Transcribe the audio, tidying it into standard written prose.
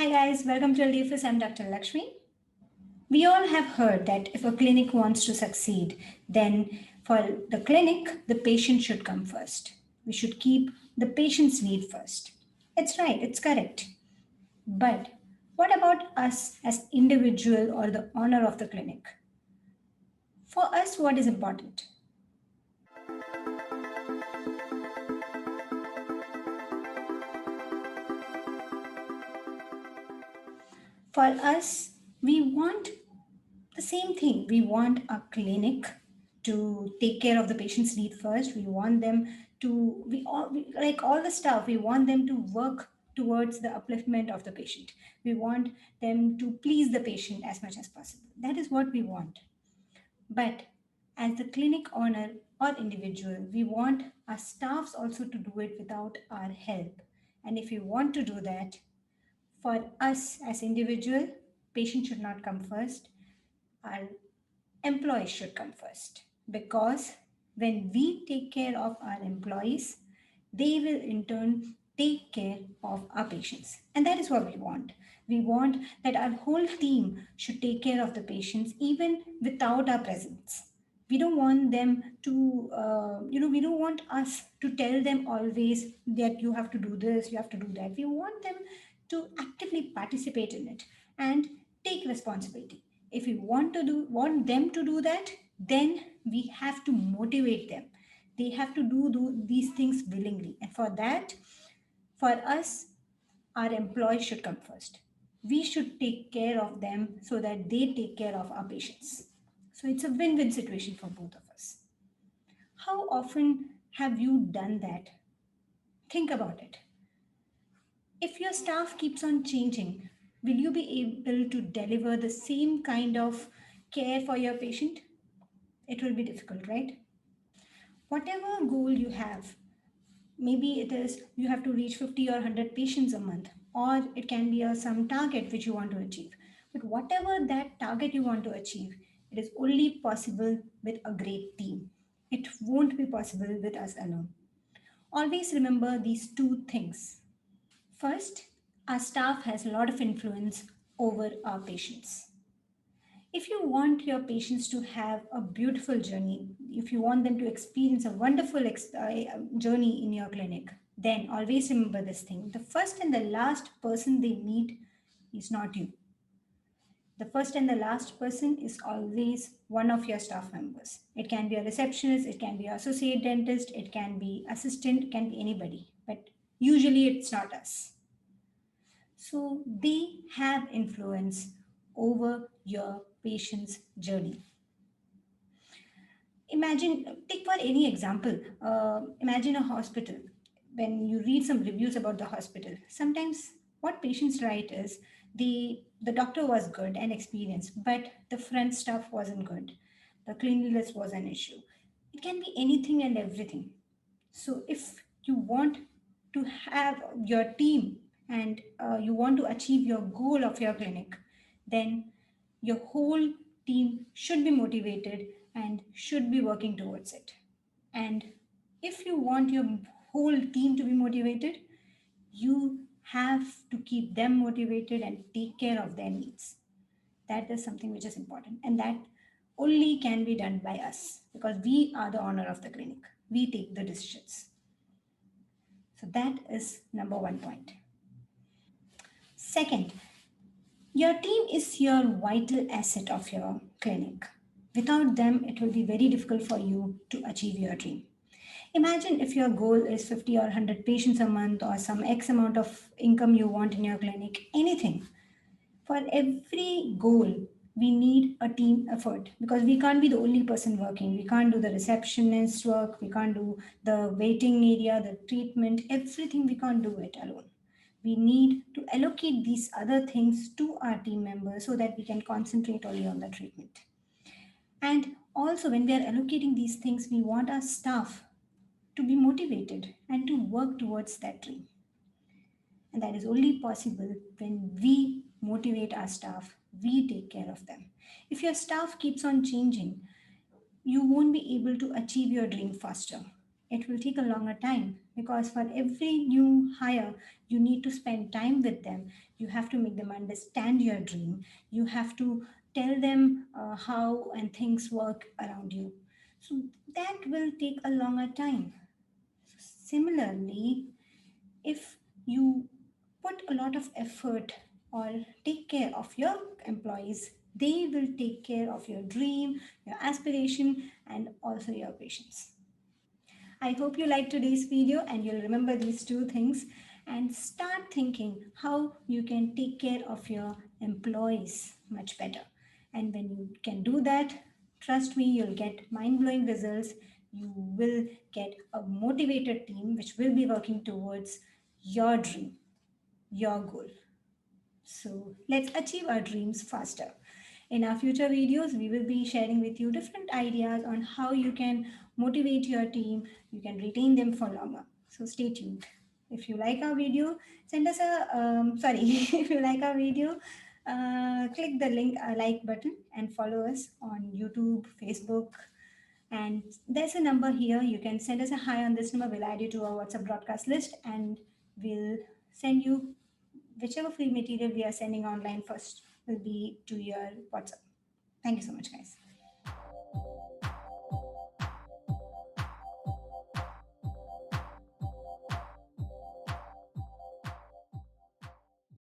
Hi guys, welcome to LDFS. I'm Dr. Lakshmy. We all have heard that if a clinic wants to succeed, then for the clinic, the patient should come first. We should keep the patient's need first. It's right, it's correct. But what about us as individual or the owner of the clinic? For us, what is important? For us, we want the same thing. We want a clinic to take care of the patient's need first. We want them to, like all the stuff, we want them to work towards the upliftment of the patient. We want them to please the patient as much as possible. That is what we want. But as the clinic owner or individual, we want our staffs also to do it without our help. And if we want to do that, for us as individual, patient should not come first. Our employees should come first, because when we take care of our employees, they will in turn take care of our patients. And that is what we want. We want that our whole team should take care of the patients even without our presence. We don't want them to, we don't want us to tell them always that you have to do this, you have to do that. We want them to actively participate in it and take responsibility. If we want them to do that, then we have to motivate them. They have to do these things willingly. And for that, for us, our employees should come first. We should take care of them so that they take care of our patients. So it's a win-win situation for both of us. How often have you done that? Think about it. If your staff keeps on changing, will you be able to deliver the same kind of care for your patient? It will be difficult, right? Whatever goal you have, maybe it is you have to reach 50 or 100 patients a month, or it can be some target which you want to achieve. But whatever that target you want to achieve, it is only possible with a great team. It won't be possible with us alone. Always remember these two things. First, our staff has a lot of influence over our patients. If you want your patients to have a beautiful journey, if you want them to experience a wonderful journey in your clinic, then always remember this thing. The first and the last person they meet is not you. The first and the last person is always one of your staff members. It can be a receptionist, it can be an associate dentist, it can be assistant, it can be anybody. But usually it's not us. So they have influence over your patient's journey. Take for any example, imagine a hospital. When you read some reviews about the hospital, sometimes what patients write is the doctor was good and experienced, but the front staff wasn't good. The cleanliness was an issue. It can be anything and everything. So if you want to have your team and you want to achieve your goal of your clinic, then your whole team should be motivated and should be working towards it. And if you want your whole team to be motivated, you have to keep them motivated and take care of their needs. That is something which is important. And that only can be done by us because we are the owner of the clinic. We take the decisions. So that is number one point. Second, your team is your vital asset of your clinic. Without them, it will be very difficult for you to achieve your dream. Imagine if your goal is 50 or 100 patients a month or some X amount of income you want in your clinic, anything. For every goal, we need a team effort because we can't be the only person working. We can't do the receptionist work, we can't do the waiting area, the treatment, everything we can't do it alone. We need to allocate these other things to our team members so that we can concentrate only on the treatment. And also, when we are allocating these things, we want our staff to be motivated and to work towards that dream. And that is only possible when we motivate our staff, we take care of them. If your staff keeps on changing, you won't be able to achieve your dream faster. It will take a longer time because for every new hire, you need to spend time with them. You have to make them understand your dream. You have to tell them how and things work around you. So that will take a longer time. Similarly, if you put a lot of effort or take care of your employees, they will take care of your dream, your aspiration, and also your patients. I hope you liked today's video and you'll remember these two things and start thinking how you can take care of your employees much better. And when you can do that, trust me, you'll get mind blowing results. You will get a motivated team which will be working towards your dream, your goal. So let's achieve our dreams faster. In our future videos, we will be sharing with you different ideas on how you can motivate your team, you can retain them for longer. So stay tuned. If you like our video, send us a sorry. If you like our video, click the link like button and follow us on YouTube, Facebook, and there's a number here. You can send us a hi on this number. We'll add you to our WhatsApp broadcast list and we'll send you whichever free material we are sending online first will be to your WhatsApp. Thank you so much, guys.